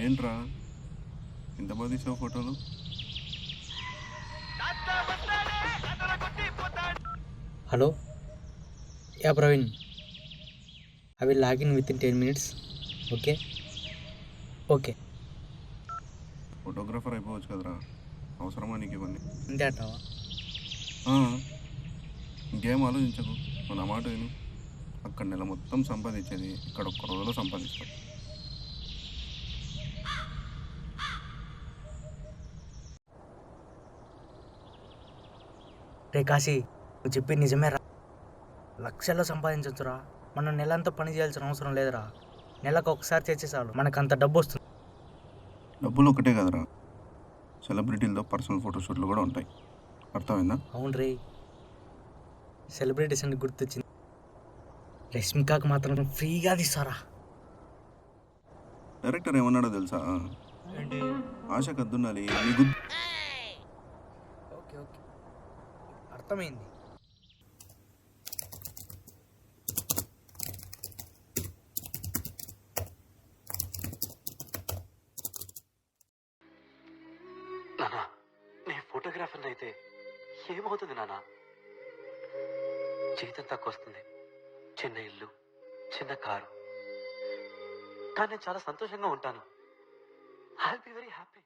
ఏంట్రా ఇంత బాగా తీసావు ఫోటోలు? Hello, yeah Praveen, I will login with in 10 minutes. Okay okay. Photographer అయిపోవచ్చు కదరా, అవసరమా నీకు ఇవన్నీ? అంతే అంటావా? ఆ, ఇంకేం ఆలోచించకు, నువ్వు నా మాట విను. అక్కడ నెల మొత్తం సంపాదించేది ఇక్కడ ఒక్క రోజులో సంపాదిస్తావు. రే కాశీ, నువ్వు చెప్పి నిజమే రా. లక్షల్లో సంపాదించవచ్చురా. మనం నెలంతా పని చేయాల్సిన అవసరం లేదురా. నెలకు ఒకసారి చేసే చాలు మనకు అంత డబ్బు వస్తుంది. డబ్బులు ఒకటే కదరా, సెలబ్రిటీలతో పర్సనల్ ఫోటోషూట్లు కూడా ఉంటాయి. అర్థమైందా? అవును రే, సెలబ్రిటీస్ అని గుర్తొచ్చింది. రష్మికకు మాత్రం ఫ్రీగా తీస్తారా. డైరెక్టర్ ఏమన్నాడో తెలుసా? ఆశ కద్దున్నాలి ఓకే ఓకే, అర్థమైంది. నానా, నీ ఫోటోగ్రాఫర్ అయితే ఏమవుతుంది నానా? జీతం తక్కువ వస్తుంది, చిన్న ఇల్లు, చిన్న కారు, కానీ నేను చాలా సంతోషంగా ఉంటాను. I will be very happy.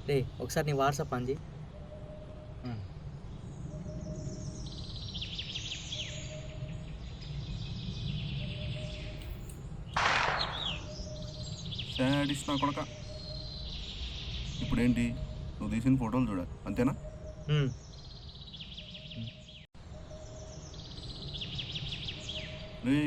రే ఒకసారి నీ వాట్సాప్ అంది. శాడిస్ట్ నా కొడక. ఇప్పుడేంటి, నువ్వు తీసిన ఫోటోలు చూడాలి అంతేనా? రే,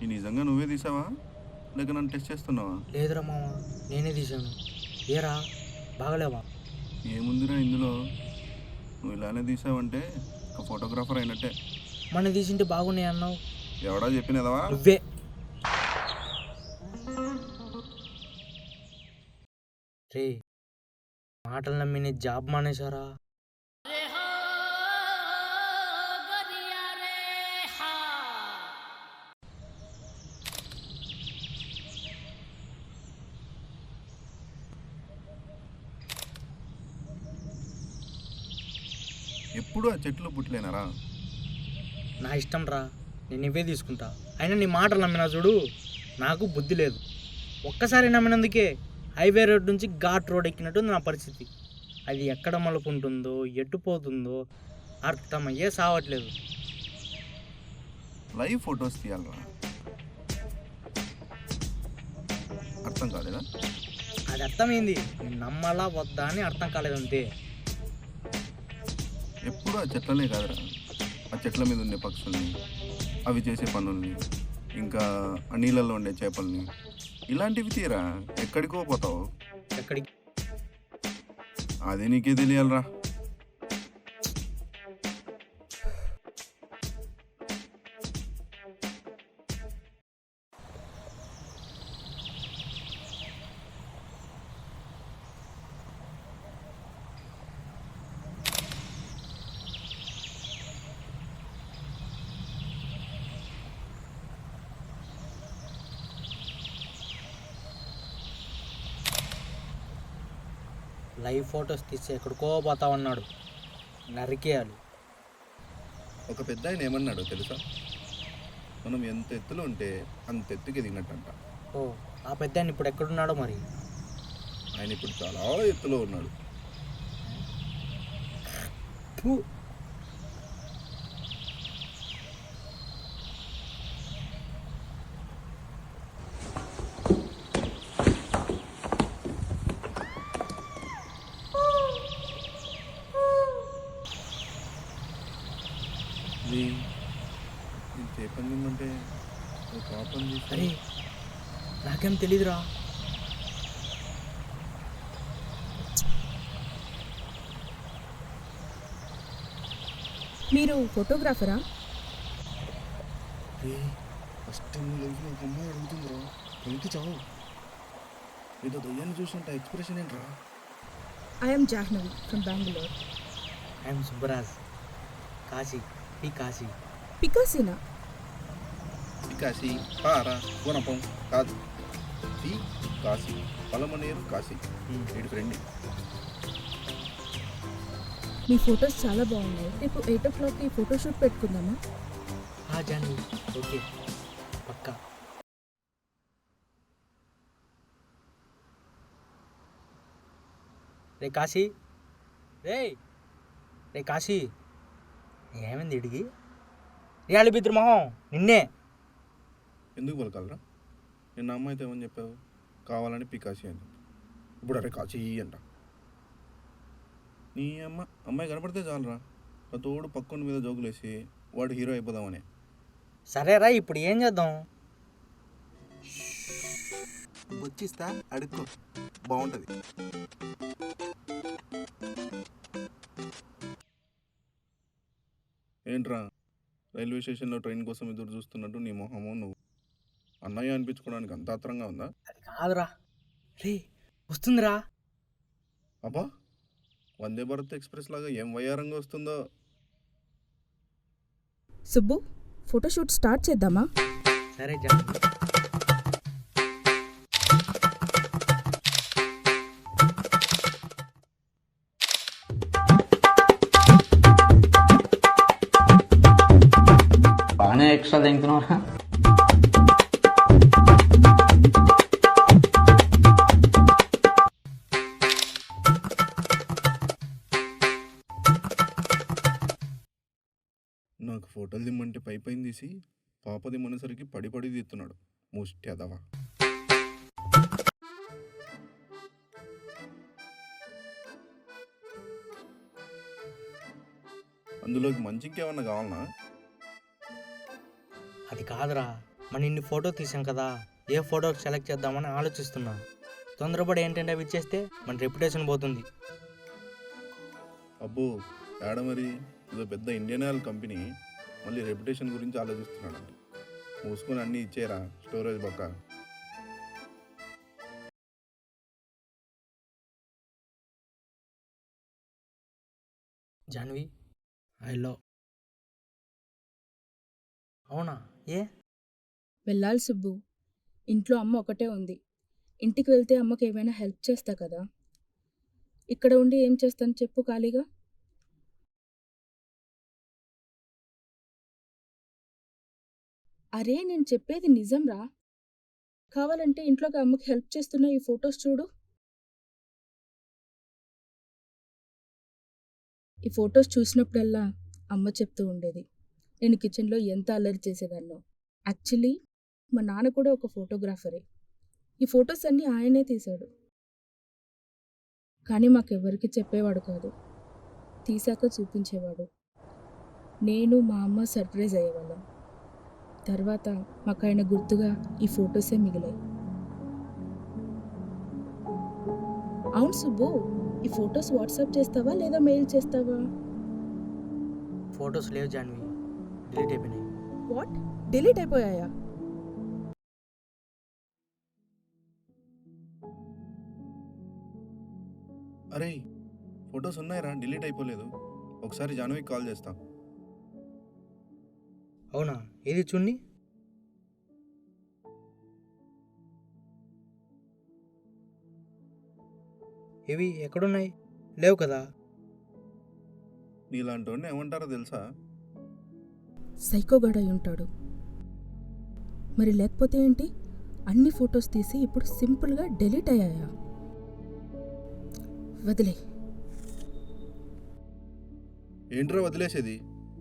ఈ నిజంగా నువ్వే తీసావా లేక నన్ను టెస్ట్ చేస్తున్నావా? లేదురా మామ, నేనే తీసాను. ఏరా బాగలేవా? ఏముందిరా ఇందులో, నువ్వు ఇలానే తీసావంటే ఒక ఫోటోగ్రాఫర్ అయినట్టే. మన తీసింటే బాగున్నాయి అన్నావు. ఎవడా చెప్పినదవా? నువ్వే. రే, మాటలు నమ్మి నీ జాబ్ మానేశారా? ఎప్పుడు ఆ చెట్లు పుట్టలేనారా? నా ఇష్టం రా, నేను ఇవే తీసుకుంటా. అయినా నీ మాటలు నమ్మినా చూడు, నాకు బుద్ధి లేదు. ఒక్కసారి నమ్మినందుకే హైవే రోడ్ నుంచి ఘాట్ రోడ్ ఎక్కినట్టుంది నా పరిస్థితి. అది ఎక్కడ మలుపుంటుందో ఎటు పోతుందో అర్థమయ్యే సావట్లేదు. లైవ్ ఫొటోస్ తీయాలరా, అర్థం కాలేదా? అది అర్థమైంది, నమ్మాలా వద్దా అని అర్థం కాలేదంతే. ఎప్పుడు ఆ చెట్లనే కాదురా, ఆ చెట్ల మీద ఉండే పక్షుల్ని, అవి చేసే పనుల్ని, ఇంకా ఆ నీళ్ళల్లో ఉండే చేపల్ని, ఇలాంటివి తీరా. ఎక్కడికో పోతావు. ఎక్కడికి? అది నీకే తెలియాలరా. లైవ్ ఫొటోస్ తీసి ఎక్కడికో పోతామన్నాడు, నరికేయాలి. ఒక పెద్ద ఆయన ఏమన్నాడో తెలుసా? మనం ఎంత ఎత్తులో ఉంటే అంత ఎత్తుకి ఎదిగినట్టంట. ఓ, ఆ పెద్ద ఆయన ఇప్పుడు ఎక్కడున్నాడో మరి? ఆయన ఇప్పుడు చాలా ఎత్తులో ఉన్నాడు. చేపందిందంటే పాపం అరే, నాకేం తెలీదురా. మీరు ఫోటోగ్రాఫరా? ఫస్ట్ టైం లైఫ్లో ఒక అమ్మాయి అడుగుతుందిరా, వెనక్కి చావు. ఏదో దయ్యాన్ని చూసినంత ఎక్స్ప్రెషన్ ఏంట్రా? I am Jahnavi from Bengaluru. I am Subbaraj, Kashi, P Kashi. పికాసీనా? కాశీ పారా గుణపం కాదు, సి కాశీ, పలమనేరు కాశీ. వీడి ఫ్రెండ్. మీ ఫొటోస్ చాలా బాగున్నాయి. రేపు 8 o'clockకి ఫోటోషూట్ పెట్టుకుందామా? జాన్వి, ఓకే, పక్కా. రే కాశీ, రే రే కాశీ, ఏమైంది ఇడిగి? రియాలి బిద్ర మొహం నిన్నే. ఎందుకు పలకాలరా? నిన్న అమ్మాయితో ఏమని చెప్పావు? కావాలని పికాసి అని. ఇప్పుడు అరే కాశీ అంట. నీ అమ్మాయి కనపడితే చాలరా, ఆ తోడు పక్కన మీద జోకులేసి వాడు హీరో అయిపోదామని. సరేరా, ఇప్పుడు ఏం చేద్దాం? వచ్చిస్తా అడుక్కో, బాగుంటుంది. ఏంట్రా, రైల్వే స్టేషన్లో ట్రైన్ కోసం ఎదురు చూస్తున్నట్టు నీ మొహము నువ్వు. అన్నయ్య అనిపించుకోవడానికి అంత ఆత్రంగా ఉందా? అది కాదురా, రే వస్తుందిరా. అబ్బా, వందే భారత్ ఎక్స్ప్రెస్ లాగా ఏం వయ్యారంగా వస్తుందో. సుబ్బు, ఫోటోషూట్ స్టార్ట్ చేద్దామా? సరే జాన్వి. బాగానే ఎక్స్ట్రా తింటున్నారా? నాకు ఫోటోలు దిమ్మంటే పై పైన తీసి పాప దిమ్మనేసరికి పడి పడి తీస్తున్నాడు ముష్టి అదవా. అందులోకి మంచి ఇంకేమన్నా కావాలనా? అది కాదురా, మన ఇన్ని ఫోటో తీసాం కదా, ఏ ఫోటో సెలెక్ట్ చేద్దామని ఆలోచిస్తున్నా. తొందరపడి ఏంటంటే అవి ఇచ్చేస్తే మన రెప్యుటేషన్ పోతుంది. అబ్బో, ఏడ మరి, ఇదో పెద్ద ఇండియన్ ఆయిల్ కంపెనీ మళ్ళీ రెప్యుటేషన్ గురించి ఆలోచిస్తున్నాడు. మూసుకొని అన్నీ ఇచ్చేరా, స్టోరేజ్ పక్క. Janvi, I love. అవునా? ఏ? వెళ్ళాలి సుబ్బు. ఇంట్లో అమ్మ ఒకటే ఉంది. ఇంటికి వెళ్తే అమ్మకి ఏమైనా హెల్ప్ చేస్తా కదా. ఇక్కడ ఉండి ఏం చేస్తాను చెప్పు ఖాళీగా? అరే, నేను చెప్పేది నిజంరా. కావాలంటే ఇంట్లోకి అమ్మకి హెల్ప్ చేస్తున్న ఈ ఫొటోస్ చూడు. ఈ ఫొటోస్ చూసినప్పుడల్లా అమ్మ చెప్తూ ఉండేది నేను కిచెన్లో ఎంత అల్లరి చేసేదాన్నో. యాక్చువల్లీ మా నాన్న కూడా ఒక ఫోటోగ్రాఫరే. ఈ ఫొటోస్ అన్నీ ఆయనే తీశాడు. కానీ మాకెవ్వరికి చెప్పేవాడు కాదు. తీశాక చూపించేవాడు. నేను మా అమ్మ సర్ప్రైజ్ అయ్యేవాళ్ళం. తర్వాత మాకు ఆయన గుర్తుగా ఈ ఫొటోసే మిగిలాయి. అవును సుబ్బు, ఈ ఫొటోస్ వాట్సాప్ చేస్తావా లేదా మెయిల్ చేస్తావా? ఫొటోస్ లేవు జాన్వి, డిలీట్ అయిపోయినాయి. వాట్? డిలీట్ అయిపోయాయా? అరే, ఫొటోస్ ఉన్నాయిరా, డిలీట్ అయిపోలేదు. ఒకసారి జాహ్నవికి కాల్ చేస్తా. అవునా? ఏది చూడండి. ఇవి ఎక్కడున్నాయి? లేవు కదా. నీలాంటి వాడిని ఏమంటారో తెలుసా? సైకోగాడు అయి ఉంటాడు. మరి లేకపోతే ఏంటి? అన్ని ఫొటోస్ తీసి ఇప్పుడు సింపుల్గా డిలీట్ అయ్యాయా? వదిలే. ఏంట్రా వదిలేసేది?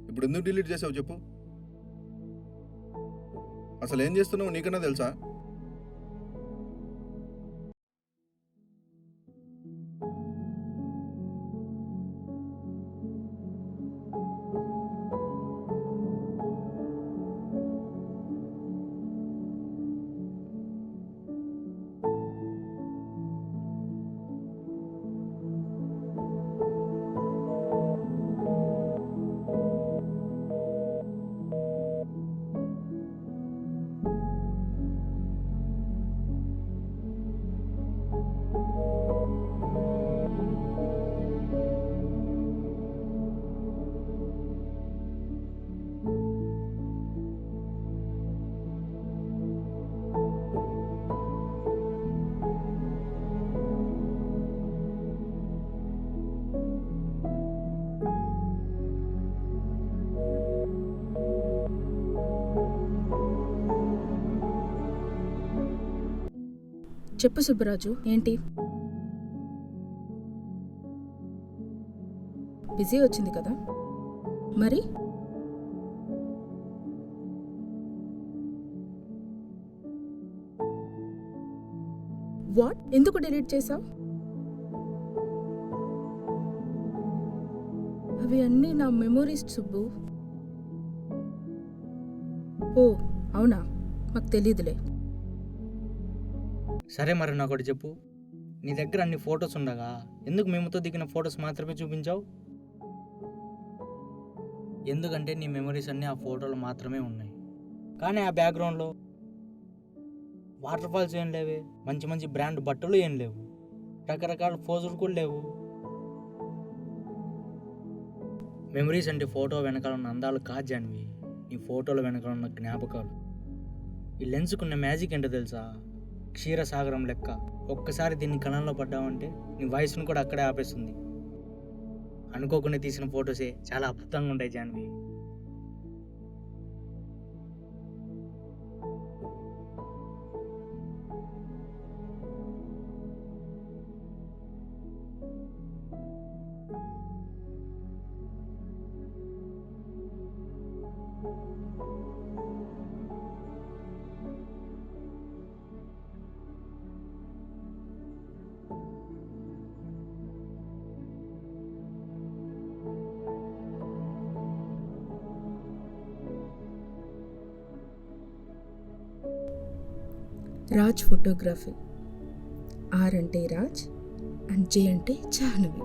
ఇప్పుడు ఎందుకు డిలీట్ చేసావు చెప్పు? అసలు ఏం చేస్తున్నావు నీకన్నా తెలుసా? చెప్పు సుబ్బరాజు, ఏంటి? బిజీ వచ్చింది కదా మరి? వాట్? ఎందుకు డిలీట్ చేసావు? అవి అన్నీ నా మెమొరీస్ సుబ్బు. ఓ అవునా, మాకు తెలీదులే. సరే మరి నాకు ఒకటి చెప్పు, నీ దగ్గర అన్ని ఫొటోస్ ఉండగా ఎందుకు మేముతో దిగిన ఫొటోస్ మాత్రమే చూపించావు? ఎందుకంటే నీ మెమరీస్ అన్నీ ఆ ఫోటోలు మాత్రమే ఉన్నాయి. కానీ ఆ బ్యాక్గ్రౌండ్లో వాటర్ ఫాల్స్ ఏం లేవే, మంచి మంచి బ్రాండ్ బట్టలు ఏం లేవు, రకరకాల పోజులు కూడా లేవు. మెమరీస్ అంటే ఫోటో వెనకాల ఉన్న అందాలు కాదు జాన్వి, నీ ఫోటోల వెనకాల ఉన్న జ్ఞాపకాలు. ఈ లెన్స్కున్న మ్యాజిక్ ఏంటో తెలుసా? క్షీరసాగరం లెక్క. ఒక్కసారి దీన్ని కళంలో పడ్డావంటే నీ వయసును కూడా అక్కడే ఆపేస్తుంది. అనుకోకుండా తీసిన ఫొటోసే చాలా అద్భుతంగా ఉంటాయి జాన్వి. రాజ్ ఫోటోగ్రఫీ. ఆర్ అంటే రాజ్ అండ్ జే అంటే జాహ్నవి.